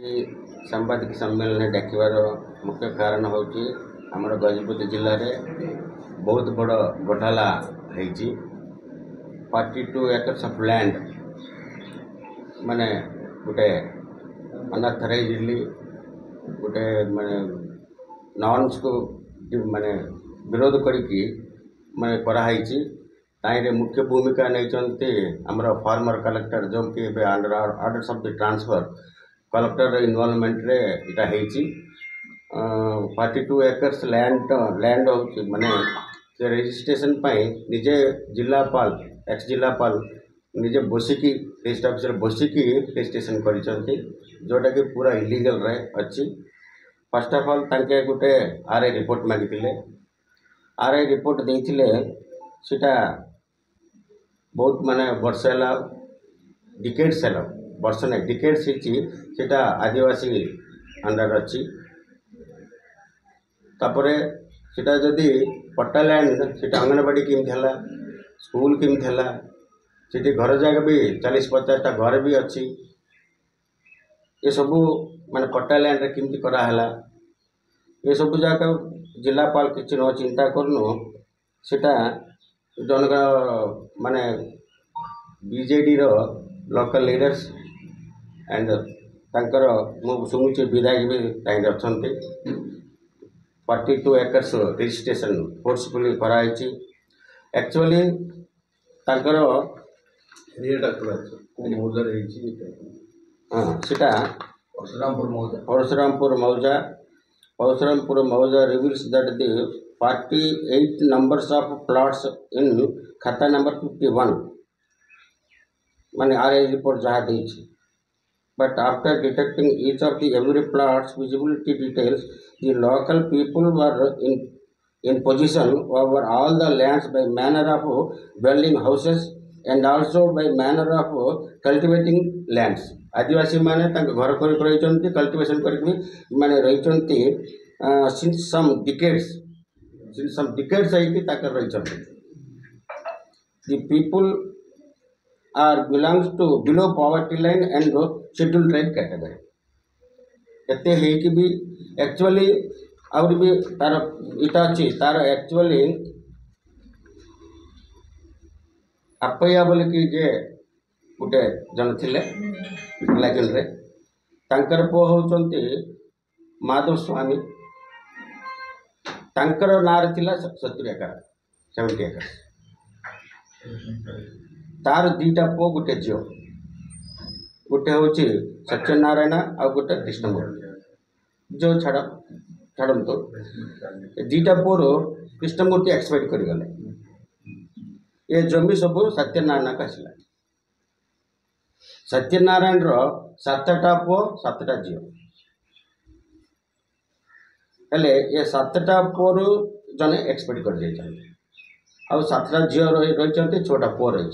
सांबादिक सम्मेलन डाकिबार मुख्य कारण हूँ आम गजपति जिले में बहुत बड़ घोटाला होती 42 एकर्स ऑफ लैंड माने गोटे अनऑथराइज्डली गोटे माने नॉर्म्स को माने विरोध करिकी माने कराई ताइरे मुख्य भूमिका नहीं आमर फार्मर कलेक्टर जो कि under orders of the transfer collector involvement रे इटा हेची 42 एकर्स लैंड हो माने रजिस्ट्रेशन पाई निजे जिलापाल एक्स जिलापाल निजे बसिकी रजिस्टर ऑफिस बसिकी रजिस्ट्रेशन करिसंती जोटा कि पूरा इलीगल रे अछि। First of all तांके Gute RI report मागिथिले RI report देइथिले सेटा बहुत माने वर्ष है डिकेड्स है वर्ष ना डिकेड्स सेटा आदिवासी अंडर अच्छी तापरे सेटा जदि पट्टा लैंड सेटा अंगनवाड़ी केमती है स्कूल केमती है सीटी घर जगह भी 40-50 घर भी अच्छी ये सबू माने पट्टा लैंड रे केमती कराला ये सबू जगह जिलापाल किसी न चिंता करनु सेटा जन माने बीजेडी रो लोकल लीडर्स एंड तांकर मु सुमुचे विधायक भी ताइर अछंती 42 एकर्स रजिस्ट्रेशन फोर्सफुली कराई एक्चुअली तांकर एरिया को मौजा रही हां सेटा परशुरामपुर मौजा reveals that the 48 numbers of plots in खाता नंबर 51 माने आरआई रिपोर्ट जहाँ देछि but after detecting each of the every plots visibility details the local people were in possession over all the lands by manner of building houses and also by manner of cultivating lands आदिवासी माने तांक घर कर रहिचंती cultivation करके माने रहिचंती since some decades I Takar रहिचंती the people are belongs to below poverty line and scheduled tribe category एते है कि भी एक्चुअली और भी तार इटा अछि तार एक्चुअली अपया बोले कि जे गुटे जन थिले लागल रे तांकर पो होचंती माधव स्वामी तांकर नार थिला 70 एकड़ 70 एकड़ तार दीटा पो गुटे झियो गुटे होची सत्यनारायण आ गुटे कृष्णमूर्ति जो छाड़म तो दीटा पोरो कृष्णमूर्ति एक्सपायर कर गले ये जमी सब सत्यनारायण का आसला सत्यनारायण रो 7टा पो 7टा झियो हेले ये 7टा पोरो जने एक्सपायर कर जाय छन आ 7टा झियो रही छन 6टा पो रही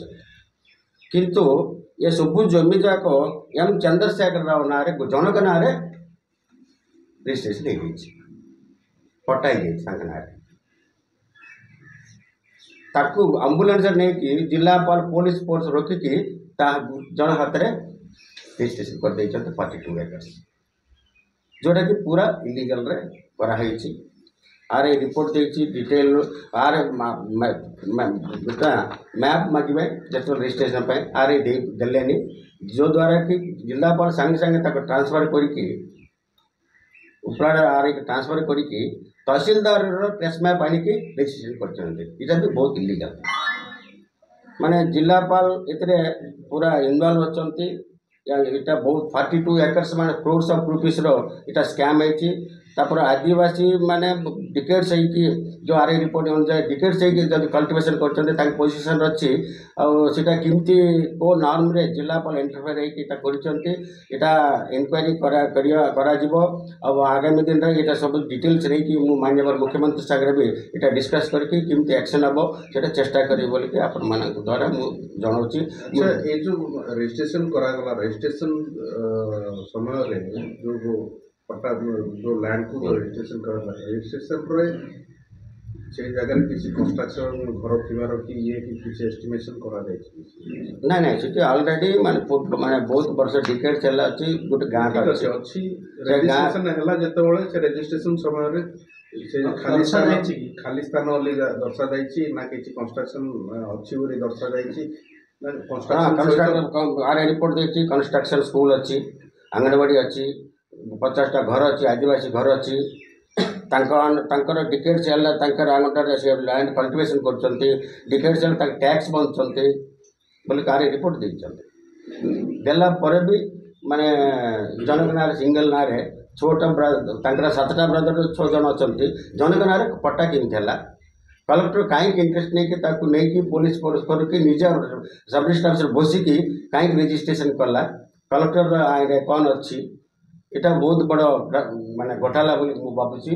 किंतु ये सबू जमी जाक एम चंद्रशेखर राव ना जनक ना रजिस्ट्रेशन पटाई ताकू आंबुलांस नहीं कि जिलापाल पुलिस फोर्स रोकिकी जन हाथ में रजिस्ट्रेशन कर 42 एकर्स जोटा कि पूरा इलीगल रे कराई आर रिपोर्ट देछि डिटेल आर मैप मागे जस्ट रजिस्ट्रेशन पे आर देलेनी जो द्वारा कि जिलापाल संगे संगे ट्रांसफर करके उपराड़ आर ट्रांसफर करके तहसीलदार प्रेस मैप आनिकी रजिस्ट्रेशन कर भी बहुत इलीगल माने जिलापाल इतने पूरा इन्वॉल्व अच्छी इटा बहुत 42 एकर्स माने क्रोर्स ऑफ रुपीस रो इटा स्कैम है तापर आदिवासी माने डिकेड्स है कि जो आरआई रिपोर्ट अनुसार डिकेड्स है कि जब कल्टीवेशन करछन्ते ताक पोजीशन अछि आ सेटा किमती को नॉर्म रे जिलापाल इंटरफेयर है कि ता करछन्ते एटा इंक्वायरी करा जिवो आ आगामी दिन रे एटा सब डिटेल्स रे कि मु माननीय मुख्यमंत्री सागर भी एटा डिस्कस करके किमती एक्शन हबो सेटा चेष्टा करी बोल के आपन मान द्वारा मु जणाउची ए जो रजिस्ट्रेशन करा गला रजिस्ट्रेशन समय रे जो पट्टा जो लैंड को रजिस्ट्रेशन करना रजिस्ट्रेशन रे से जगह किसी कंस्ट्रक्शन घर थिबार कि ये कि किसी एस्टिमेशन करा जाय ना ना से ऑलरेडी माने बहुत वर्ष डिकेड चला अछि गोटे गाँ का अछि अछि रजिस्ट्रेशन हला जते बेले से रजिस्ट्रेशन समय रे से खाली स्थान वाली दर्शा जायछि ना किछि कंस्ट्रक्शन अछि बोली दर्शा जायछि ना कंस्ट्रक्शन आर रिपोर्ट देछि कंस्ट्रक्शन स्कूल अछि आंगनवाड़ी अछि 50टा घर अछि आदिवासी घर अछि तांकर डिकेड चला तांकर आंगनवाड़ी से लैंड कल्टिवेशन करछन्ते डिकेड चला टैक्स बनछन्ते बोले कार रिपोर्ट देछन्ते देला परे भी माने जनक नारे सिंगल नारे छोटा तांकर 7टा ब्रदर 6 जन अछन्ते जनक नारे पट्टा किनथला कलेक्टर कहीं इंटरेस्ट नहीं कि ताकू नहीं कि पुलिस फोर्स करके निजा सब रजिस्ट्रार से बसी की कहीं रजिस्ट्रेशन कला कलेक्टर आगे कौन अच्छी इटा बहुत बड़ माने घोटाला बोली मु भाबुची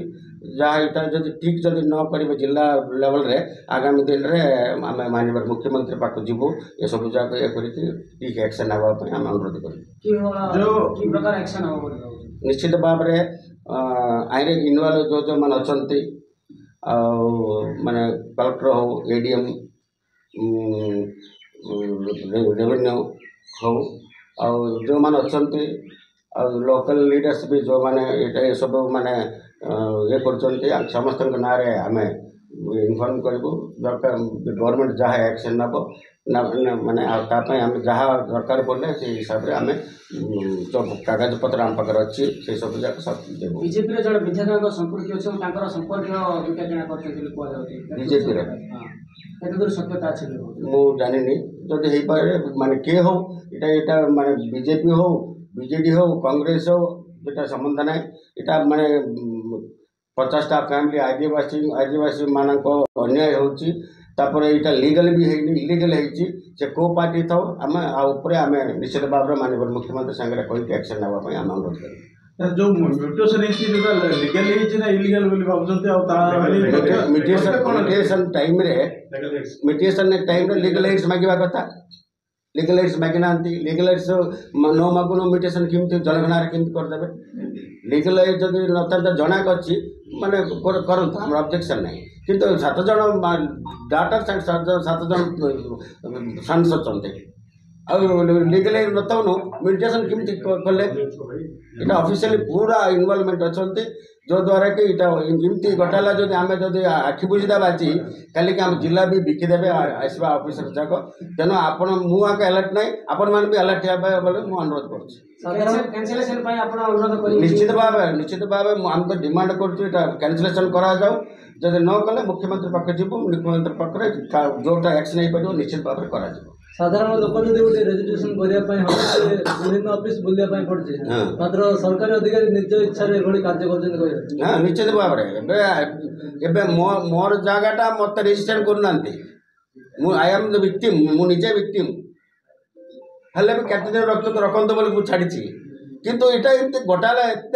जहाँ इटा जदि ठीक जदि न करिवे जिला लेवल रे आगामी दिन रे आमे माननीय मुख्यमंत्री पाक जीवु ये सब जाक ये करिके ठीक एक्शन आवा पे हम अनुरोध करी जो की प्रकार एक्शन आवा निश्चित भाव रे आइरे इन्वॉल्व जो मन अछंती माने कलेक्टर हो एडीएम रेवेन्यू हो जो मान अच्छे लोकल लीडर्स भी जो माने ये सब माने ये कर समस्त ना आम इनफर्म करूँ दरकार गवर्नमेंट जहाँ एक्शन नब माने आम जहाँ दरकार पड़े से हिसाब से आम जो कागज पत्र आम पाखे अच्छी से सब जाक सब देव बीजेपी रे जड़े विधायक संपर्क अच्छे संपर्क दुटा किना बीजेपी दूर सत्यता अच्छे मु जानी जदि हो पारे माने किए हो इटा माने बीजेपी हो बीजेडी हो कांग्रेस हो इटा संबंध ना इटा माने 50टा फैमिली आदिवासी मानक अन्याय होची तापर इटा लीगल भी है इलीगल है से को पार्टी था आम आम निश्चित भाव में माननीय मुख्यमंत्री सागर कही एक्शन नापी आम अनुरोध कर जो म्यूटेशन लीगल है इलीगल बोली भाबुचंती मिटिएशन टाइम रे लीगल एड्स मांगवा कथा लीगल एड्स मांगी ना लीगल एड्स न मागुन मिटिएशन केमती जनगणना केमती करदे लीगल एड जब न जनाक अच्छी माने करूँ आम ऑब्जेक्शन नहीं किंतु 7 जन डाटा 7 जन सांसद चलते लीगल एड नतौनु मिटिएशन केमती कले इटा ऑफिशियली पूरा इन्वॉल्वमेंट अच्छे जो द्वारा कि इटा इमती घटाला जो आम जो आखि बुझीदा बाची कल आम जिला भी बिकिदेवे आसवा ऑफिसर जाक तेणु आपण मुझे अलर्ट ना आपण मैंने भी अलर्ट होगा बोले मुझे अनुरोध कर निश्चित भाव आम तो डिमांड कैंसलेशन करा जाऊ जब न कले मुख्यमंत्री पाखे जीव मुख्यमंत्री पाखे जोटा एक्शन हो पार निश्चित भाव करा साधारण लोक जो गोटे रेजिस्ट्रेशन करने विभिन्न ऑफिस बुलाया पड़े मात्र सरकारी अधिकारी निज इच्छा कार्य कर हाँ निश्चित भाव में मोर जगटा मत रेजिस्ट्रेशन करना आई एम द विक्टिम मुझे विक्टिम हेल्ले भी केते दिन रखते बोली मुझे छाड़ी किंतु इटा एमती घोटाला एत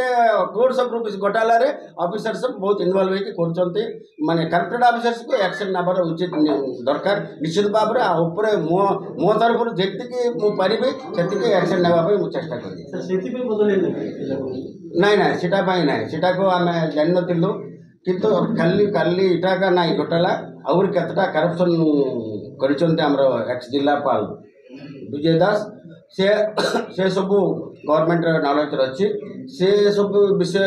क्रोड्स ऑफ रुपीस घोटाला रे ऑफिसर्स बहुत इन्वॉल्व होती माने करेक्टेड ऑफिसर्स को एक्शन नबार उचित दरकार निश्चित भाव में मो तरफ जी मुझे से एक्शन नापी मुझे चेष्टा करी ना ना सीटा को आम जान नु किंतु खाली इटाका ना घोटाला आउर केतटा करप्शन कर एक्स जिलापाल विजय दास से सब गवर्नमेंट नॉलेज अच्छी से सब विषय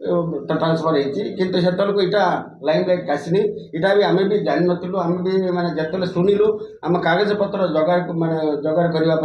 ट्रांसफर होती से इटा लाइन लाइट आसनी इटा भी आम भी जान नु आम भी माने जिते शुणिलु आम कागज पत्र जगाड़ माने जगाड़ करने